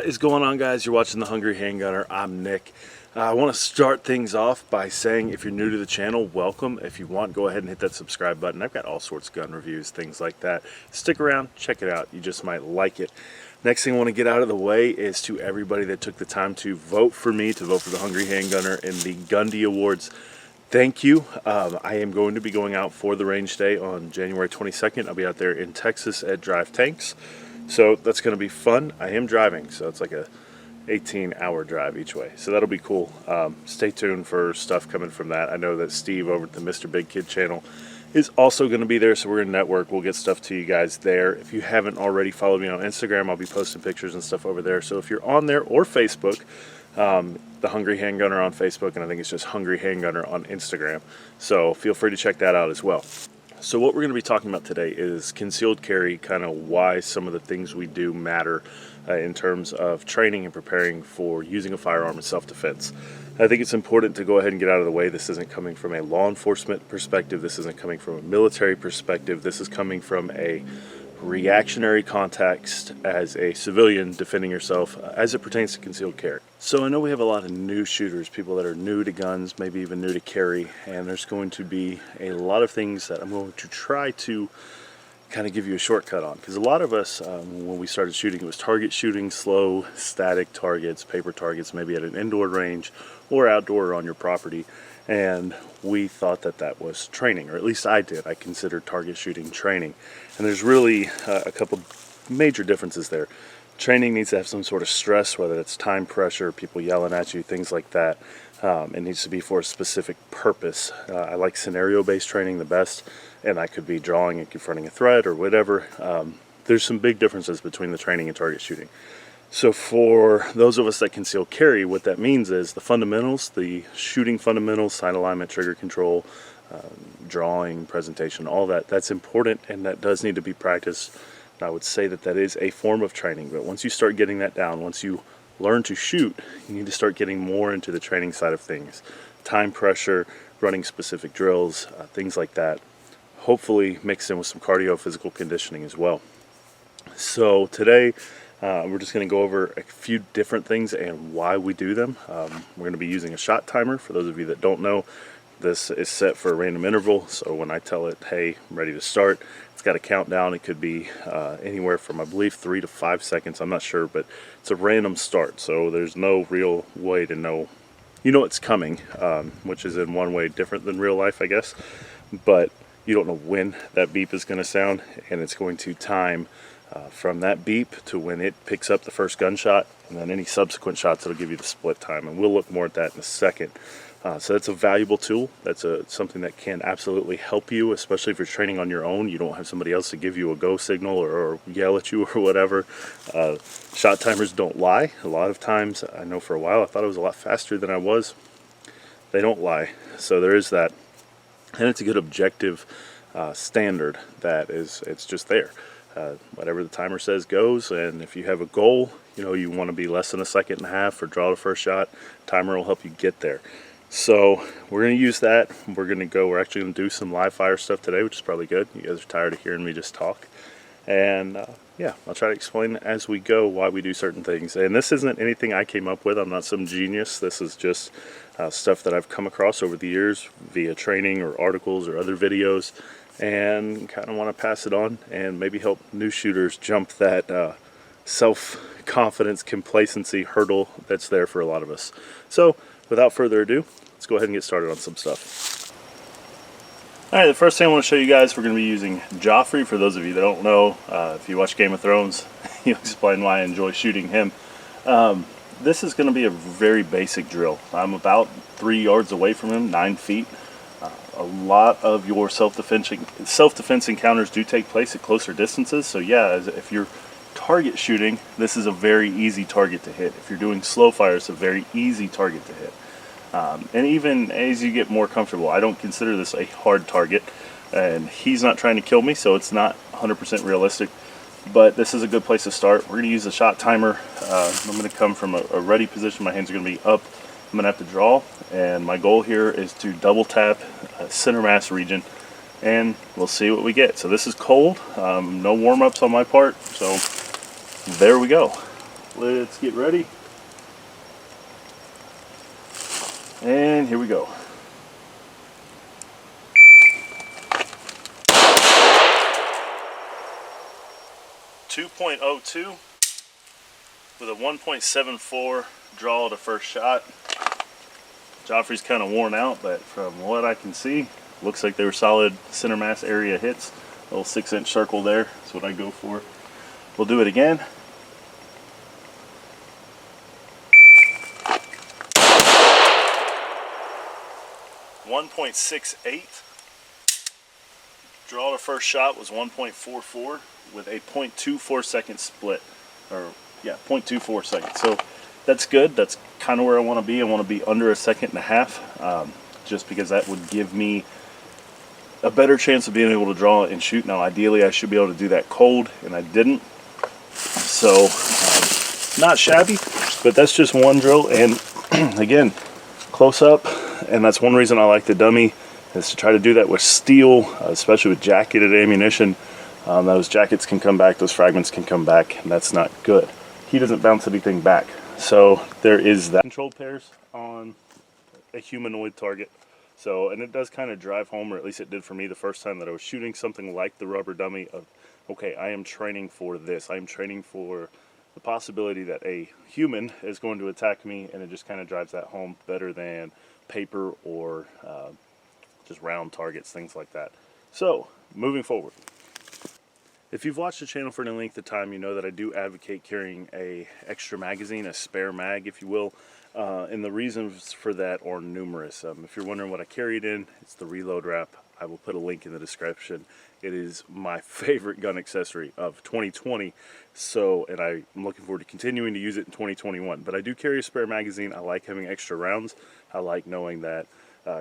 What is going on, guys? You're watching The Hungry Handgunner. I'm Nick. I want to start things off by saying if you're new to the channel, welcome. If you want, go ahead and hit that subscribe button. I've got all sorts of gun reviews, things like that. Stick around, check it out. You just might like it. Next thing I want to get out of the way is to everybody that took the time to vote for me, to vote for The Hungry Handgunner in the Gundy Awards. Thank you. I am going to be going out for the range day on January 22nd. I'll be out there in Texas at Drive Tanks. So that's going to be fun. I am driving, so it's like a 18-hour drive each way. So that'll be cool. Stay tuned for stuff coming from that. I know that Steve over at the Mr. Big Kid channel is also going to be there, so we're going to network. We'll get stuff to you guys there. If you haven't already followed me on Instagram, I'll be posting pictures and stuff over there. So if you're on there, or Facebook, The Hungry Handgunner on Facebook, and I think it's just Hungry Handgunner on Instagram. So feel free to check that out as well. So what we're going to be talking about today is concealed carry, kind of why some of the things we do matter in terms of training and preparing for using a firearm in self-defense. I think it's important to go ahead and get out of the way. This isn't coming from a law enforcement perspective. This isn't coming from a military perspective. This is coming from a reactionary context as a civilian defending yourself as it pertains to concealed carry. So I know we have a lot of new shooters, people that are new to guns, maybe even new to carry, and there's going to be a lot of things that I'm going to try to kind of give you a shortcut on, because a lot of us, when we started shooting, it was target shooting, slow, static targets, paper targets, maybe at an indoor range or outdoor on your property, and we thought that that was training, or at least I did. I considered target shooting training, and there's really a couple major differences there. Training needs to have some sort of stress, whether it's time pressure, people yelling at you, things like that. It needs to be for a specific purpose. I like scenario-based training the best, and that could be drawing and confronting a threat or whatever. There's some big differences between the training and target shooting. So for those of us that conceal carry, what that means is the fundamentals, the shooting fundamentals, sight alignment, trigger control, drawing, presentation, all that, that's important, and that does need to be practiced. I would say that that is a form of training, but once you start getting that down, once you learn to shoot, you need to start getting more into the training side of things. Time pressure, running specific drills, things like that. Hopefully mixed in with some cardio, physical conditioning as well. So today, we're just going to go over a few different things and why we do them. We're going to be using a shot timer. For those of you that don't know, this is set for a random interval, so when I tell it, hey, I'm ready to start, it's got a countdown. It could be anywhere from, I believe, 3 to 5 seconds. I'm not sure, but it's a random start, so there's no real way to know. You know it's coming, which is in one way different than real life, I guess, but you don't know when that beep is going to sound, and it's going to time from that beep to when it picks up the first gunshot, and then any subsequent shots, it'll give you the split time, and we'll look more at that in a second. So that's a valuable tool. That's something that can absolutely help you, especially if you're training on your own. You don't have somebody else to give you a go signal or yell at you or whatever. Shot timers don't lie. A lot of times, I know for a while, I thought I was a lot faster than I was. They don't lie. So there is that. And it's a good objective standard that it's just there. Whatever the timer says goes, and if you have a goal, you know, you want to be less than a second and a half or draw the first shot, timer will help you get there. So we're going to use that. We're actually going to do some live fire stuff today, which is probably good. You guys are tired of hearing me just talk. And yeah, I'll try to explain as we go why we do certain things. And this isn't anything I came up with. I'm not some genius. This is just stuff that I've come across over the years via training or articles or other videos, and kind of want to pass it on and maybe help new shooters jump that self-confidence, complacency hurdle that's there for a lot of us. So without further ado, let's go ahead and get started on some stuff. Alright, the first thing I want to show you guys, we're going to be using Joffrey. For those of you that don't know, if you watch Game of Thrones, you'll explain why I enjoy shooting him. This is going to be a very basic drill. I'm about 3 yards away from him, 9 feet. A lot of your self-defense encounters do take place at closer distances, so yeah, if you're target shooting, this is a very easy target to hit. If you're doing slow fire, it's a very easy target to hit. And even as you get more comfortable, I don't consider this a hard target, and he's not trying to kill me, so it's not 100% realistic, but this is a good place to start. We're going to use a shot timer. I'm going to come from a ready position. My hands are going to be up. I'm going to have to draw, and my goal here is to double tap center mass region, and we'll see what we get. So this is cold, no warm-ups on my part, so there we go. Let's get ready. And here we go. .02 with a 1.74 draw to first shot. Joffrey's kind of worn out, but from what I can see, looks like they were solid center mass area hits. A little 6-inch circle there, that's what I go for. We'll do it again. .68. Draw to first shot was 1.44 with a 0.24 second split, or yeah, 0.24 seconds. So that's good. That's kind of where I want to be. I want to be under a 1.5 seconds, just because that would give me a better chance of being able to draw and shoot. Now, ideally, I should be able to do that cold, and I didn't. So, not shabby, but that's just one drill. And again, close up, and that's one reason I like the dummy, is to try to do that with steel, especially with jacketed ammunition. Those jackets can come back, those fragments can come back, and that's not good. He doesn't bounce anything back. So there is that. Control pairs on a humanoid target. So, and it does kind of drive home, or at least it did for me the first time that I was shooting something like the rubber dummy of, okay, I am training for this. I am training for the possibility that a human is going to attack me, and it just kind of drives that home better than paper or just round targets, things like that. So, moving forward. If you've watched the channel for any length of time, you know that I do advocate carrying a extra magazine, a spare mag, if you will. And the reasons for that are numerous. If you're wondering what I carry it in, it's the reload wrap. I will put a link in the description. It is my favorite gun accessory of 2020. So, and I'm looking forward to continuing to use it in 2021. But I do carry a spare magazine. I like having extra rounds. I like knowing that,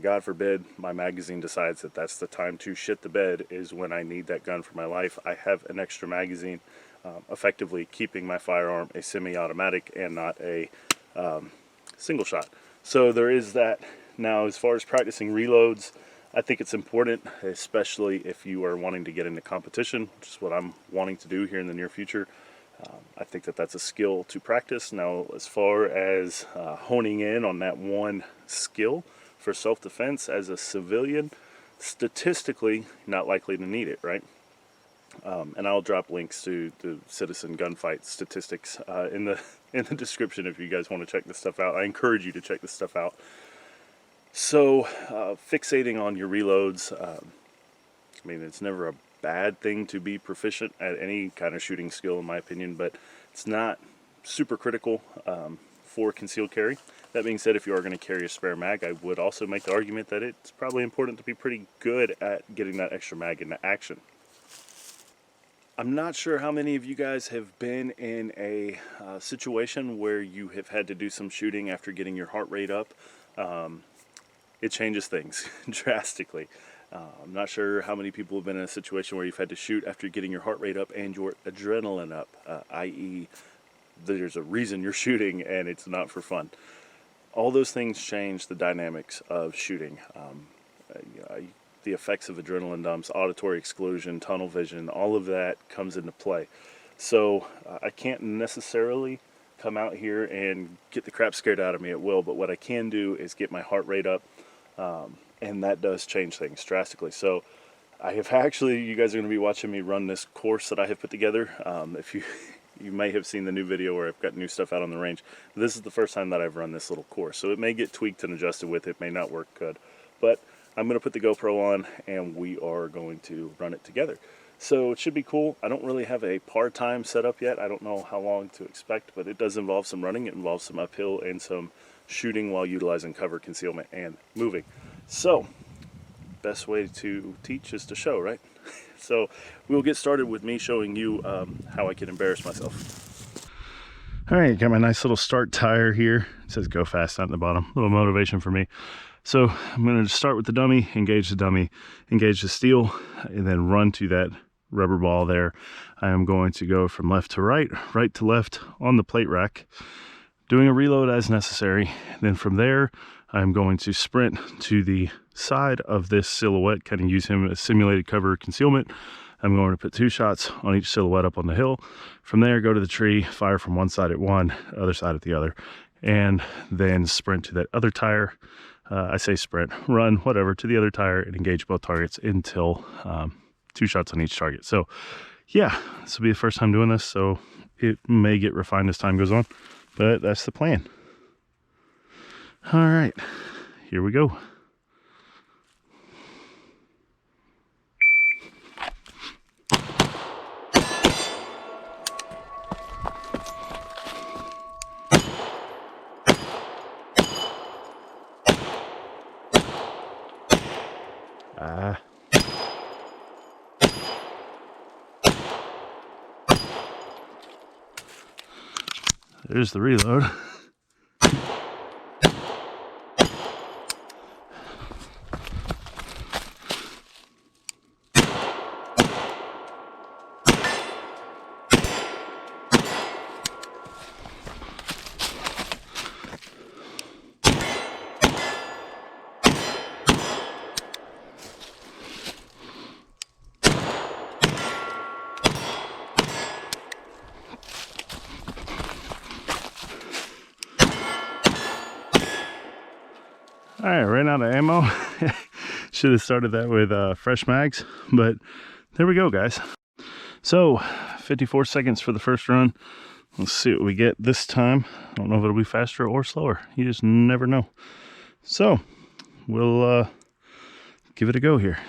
God forbid, my magazine decides that that's the time to shit the bed, is when I need that gun for my life. I have an extra magazine, effectively keeping my firearm a semi-automatic and not a single shot. So there is that. Now, as far as practicing reloads, I think it's important, especially if you are wanting to get into competition, which is what I'm wanting to do here in the near future. I think that that's a skill to practice. Now, as far as honing in on that one skill for self-defense as a civilian, statistically, not likely to need it, right? And I'll drop links to the citizen gunfight statistics in the description if you guys want to check this stuff out. I encourage you to check this stuff out. So, fixating on your reloads, I mean, it's never a bad thing to be proficient at any kind of shooting skill, in my opinion, but it's not super critical for concealed carry. That being said, if you are going to carry a spare mag, I would also make the argument that it's probably important to be pretty good at getting that extra mag into action. I'm not sure how many of you guys have been in a situation where you have had to do some shooting after getting your heart rate up. It changes things drastically. I'm not sure how many people have been in a situation where you've had to shoot after getting your heart rate up and your adrenaline up, i.e. there's a reason you're shooting and it's not for fun. All those things change the dynamics of shooting. The effects of adrenaline dumps, auditory exclusion, tunnel vision, all of that comes into play. So I can't necessarily come out here and get the crap scared out of me at will, but what I can do is get my heart rate up, and that does change things drastically. So I have actually, you guys are going to be watching me run this course that I have put together. If you may have seen the new video where I've got new stuff out on the range. This is the first time that I've run this little course, so it may get tweaked and adjusted with it, may not work good, but I'm going to put the GoPro on and we are going to run it together. So it should be cool. I don't really have a par time set up yet. I don't know how long to expect, but it does involve some running. It involves some uphill and some shooting while utilizing cover, concealment, and moving. So best way to teach is to show, right? So we'll get started with me showing you how I can embarrass myself. All right, got my nice little start tire here. It says go fast on the bottom. A little motivation for me. So I'm going to start with the dummy, engage the steel, and then run to that rubber ball there. I am going to go from left to right, right to left on the plate rack, doing a reload as necessary. Then from there, I'm going to sprint to the side of this silhouette, kind of use him as simulated cover concealment. I'm going to put 2 shots on each silhouette up on the hill. From there, go to the tree, fire from one side at one, other side at the other, and then sprint to that other tire. I say sprint, run, whatever, to the other tire and engage both targets until 2 shots on each target. So yeah, this will be the first time doing this, so it may get refined as time goes on, but that's the plan. All right, here we go. There's the reload. All right, ran out of ammo. Should have started that with fresh mags, but there we go, guys. So 54 seconds for the first run. Let's see what we get this time. I don't know if it'll be faster or slower. You just never know. So we'll give it a go here.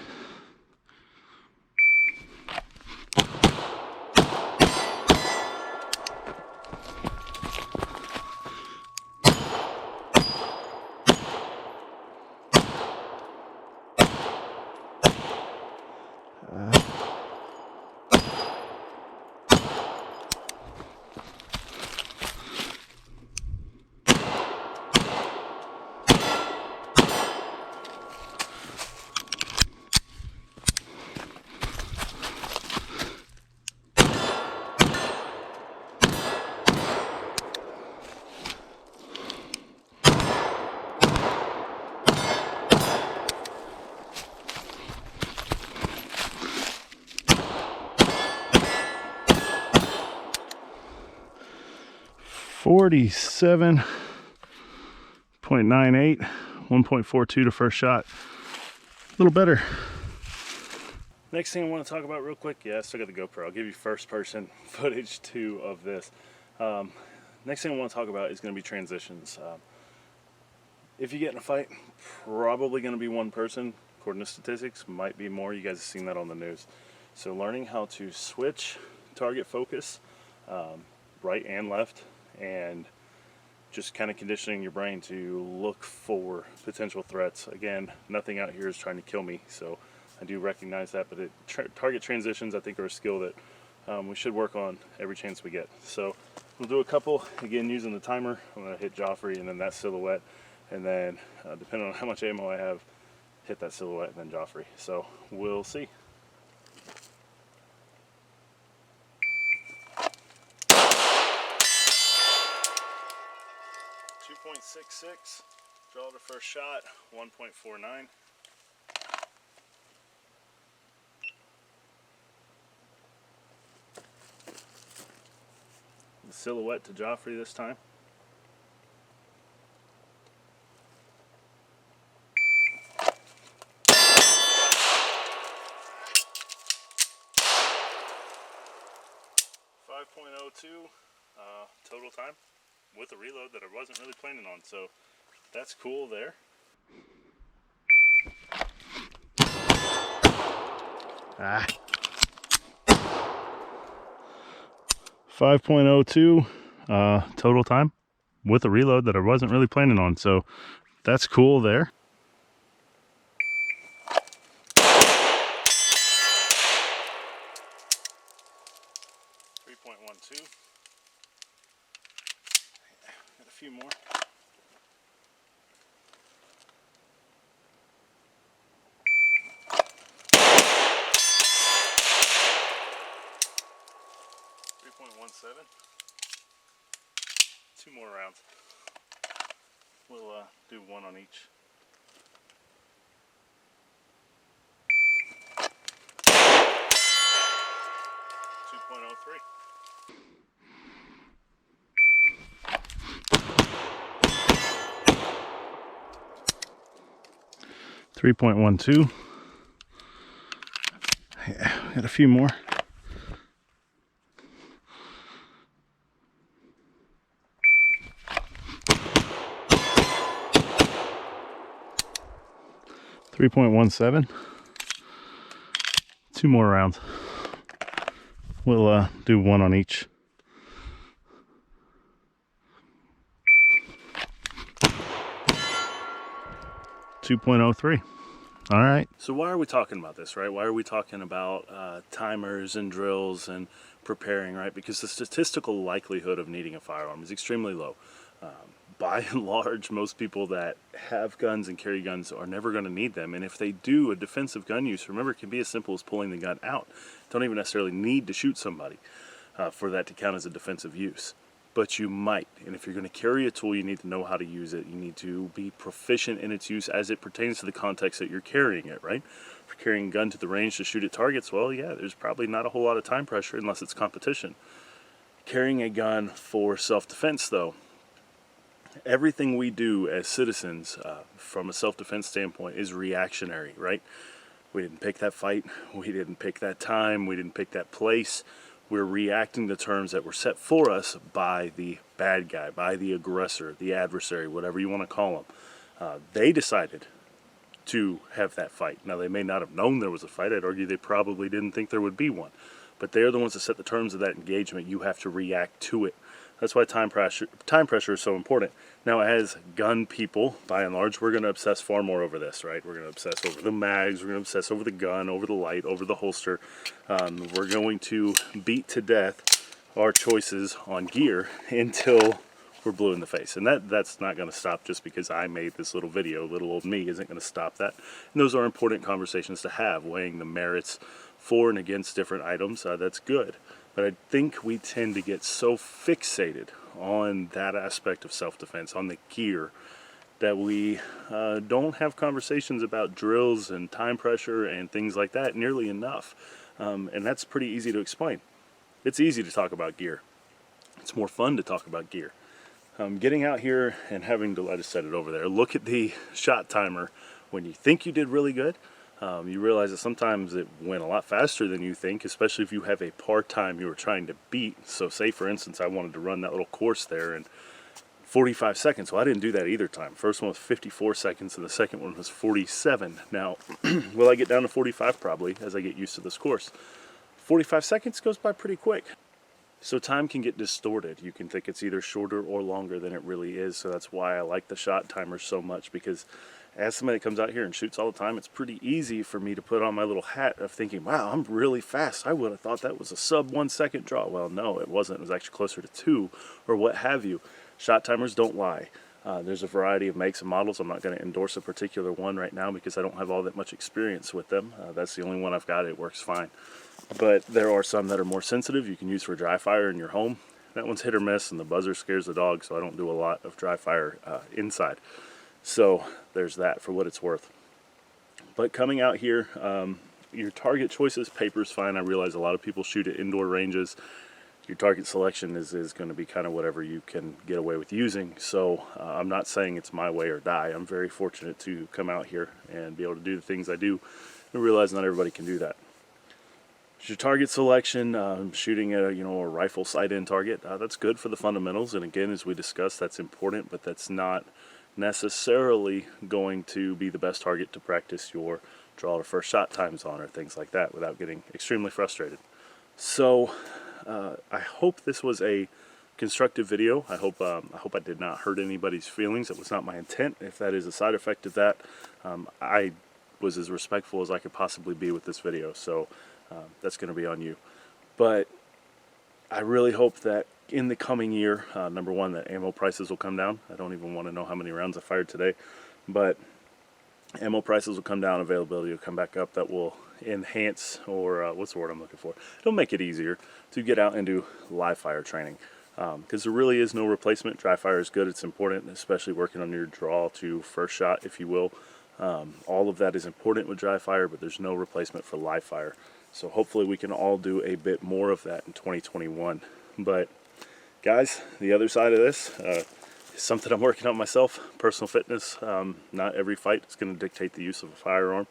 .98, 1.42 to first shot. A little better. Next thing I want to talk about real quick, yeah, I still got the GoPro. I'll give you first person footage too of this. Next thing I want to talk about is going to be transitions. If you get in a fight, probably going to be one person. According to statistics, might be more. You guys have seen that on the news. So learning how to switch target focus, right and left, and just kind of conditioning your brain to look for potential threats. Again, nothing out here is trying to kill me, so I do recognize that, but target transitions I think are a skill that we should work on every chance we get. So we'll do a couple, again using the timer. I'm going to hit Joffrey and then that silhouette, and then depending on how much ammo I have, hit that silhouette and then Joffrey. So we'll see. 2.66, draw the first shot, 1.49. The silhouette to Joffrey this time. .02 total time with a reload that I wasn't really planning on, so that's cool there. Ah. 5.02 total time with a reload that I wasn't really planning on, so that's cool there. Got a few more. .17. 2 more rounds. We'll do one on each. 3.12. Yeah, got a few more. .17. 2 more rounds. We'll do one on each. .03. All right. So why are we talking about this, right? Why are we talking about timers and drills and preparing, right? Because the statistical likelihood of needing a firearm is extremely low. By and large, most people that have guns and carry guns are never going to need them. And if they do a defensive gun use, remember, it can be as simple as pulling the gun out. Don't even necessarily need to shoot somebody for that to count as a defensive use. But you might. And if you're going to carry a tool, you need to know how to use it. You need to be proficient in its use as it pertains to the context that you're carrying it, right? If you're carrying a gun to the range to shoot at targets, well, yeah, there's probably not a whole lot of time pressure unless it's competition. Carrying a gun for self-defense, though, everything we do as citizens from a self-defense standpoint is reactionary, right? We didn't pick that fight. We didn't pick that time. We didn't pick that place. We're reacting to terms that were set for us by the bad guy, by the aggressor, the adversary, whatever you want to call them. They decided to have that fight. Now, they may not have known there was a fight. I'd argue they probably didn't think there would be one. But they're the ones that set the terms of that engagement. You have to react to it. That's why time pressure is so important. Now, as gun people, by and large, we're going to obsess far more over this, right? We're going to obsess over the mags, we're going to obsess over the gun, over the light, over the holster. We're going to beat to death our choices on gear until we're blue in the face. And that's not going to stop just because I made this little video. Little old me isn't going to stop that. And those are important conversations to have, weighing the merits for and against different items. That's good. But I think we tend to get so fixated on that aspect of self-defense, on the gear, that we don't have conversations about drills and time pressure and things like that nearly enough. And that's pretty easy to explain. It's easy to talk about gear. It's more fun to talk about gear. Getting out here and having to, I just said it over there, look at the shot timer when you think you did really good. You realize that sometimes it went a lot faster than you think, especially if you have a part-time you were trying to beat. So say, for instance, I wanted to run that little course there in 45 seconds. Well, I didn't do that either time. First one was 54 seconds and the second one was 47. Now, will I get down to 45? Probably, as I get used to this course. 45 seconds goes by pretty quick. So time can get distorted. You can think it's either shorter or longer than it really is. So that's why I like the shot timer so much, because as somebody that comes out here and shoots all the time, it's pretty easy for me to put on my little hat of thinking, wow, I'm really fast. I would have thought that was a sub 1 second draw. Well, no, it wasn't. It was actually closer to 2 or what have you. Shot timers don't lie. There's a variety of makes and models. I'm not going to endorse a particular one right now because I don't have all that much experience with them. That's the only one I've got. It works fine. But there are some that are more sensitive. You can use for dry fire in your home. That one's hit or miss, and the buzzer scares the dog, so I don't do a lot of dry fire inside. So there's that for what it's worth. But coming out here, your target choices, paper's fine. I realize a lot of people shoot at indoor ranges. Your target selection is going to be kind of whatever you can get away with using. So I'm not saying it's my way or die. I'm very fortunate to come out here and be able to do the things I do and realize not everybody can do that. Your target selection, shooting at a rifle sight-in target, that's good for the fundamentals. And again, as we discussed, that's important, but that's not necessarily going to be the best target to practice your draw to first shot times on or things like that without getting extremely frustrated. So I hope this was a constructive video. I hope I did not hurt anybody's feelings. It was not my intent. If that is a side effect of that, I was as respectful as I could possibly be with this video. So that's going to be on you. But I really hope that in the coming year, number one, that ammo prices will come down. I don't even want to know how many rounds I fired today, but ammo prices will come down, availability will come back up. That will enhance, or what's the word I'm looking for? It'll make it easier to get out and do live fire training, because there really is no replacement. Dry fire is good, it's important, especially working on your draw to first shot, if you will. All of that is important with dry fire, but there's no replacement for live fire. So hopefully we can all do a bit more of that in 2021. But guys, the other side of this, something I'm working on myself. Personal fitness. Not every fight is going to dictate the use of a firearm.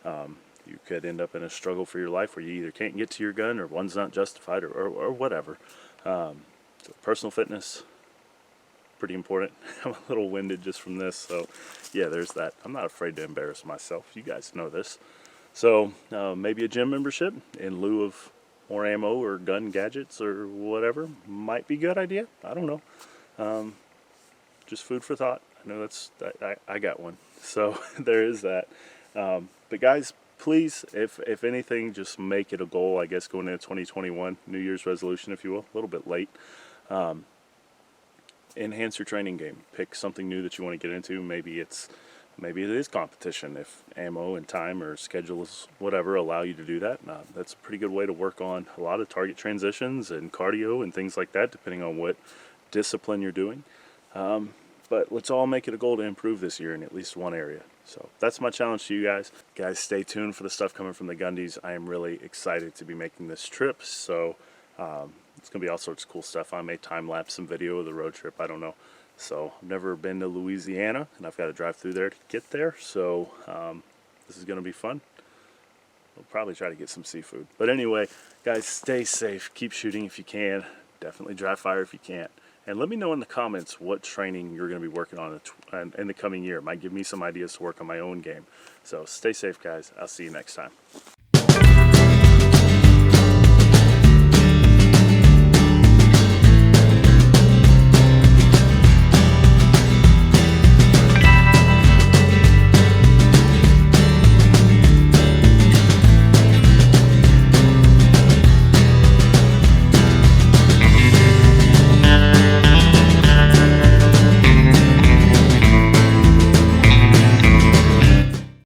You could end up in a struggle for your life where you either can't get to your gun or one's not justified or whatever. So personal fitness, pretty important. I'm a little winded just from this, so yeah, there's that. I'm not afraid to embarrass myself. You guys know this. So maybe a gym membership in lieu of more ammo or gun gadgets or whatever might be a good idea. I don't know. Just food for thought. I know I got one. So there is that. But guys, please, if anything, just make it a goal, I guess, going into 2021, New Year's resolution, if you will, a little bit late. Enhance your training game. Pick something new that you want to get into. Maybe it is competition. If ammo and time or schedules, whatever, allow you to do that, that's a pretty good way to work on a lot of target transitions and cardio and things like that, depending on what discipline you're doing. But let's all make it a goal to improve this year in at least one area. So that's my challenge to you guys. Guys, stay tuned for the stuff coming from the Gundies. I am really excited to be making this trip. So it's going to be all sorts of cool stuff. I may time-lapse some video of the road trip. I don't know. So I've never been to Louisiana, and I've got to drive through there to get there. So this is going to be fun. We'll probably try to get some seafood. But anyway, guys, stay safe. Keep shooting if you can. Definitely dry fire if you can't. And let me know in the comments what training you're going to be working on in the coming year. It might give me some ideas to work on my own game. So stay safe, guys. I'll see you next time.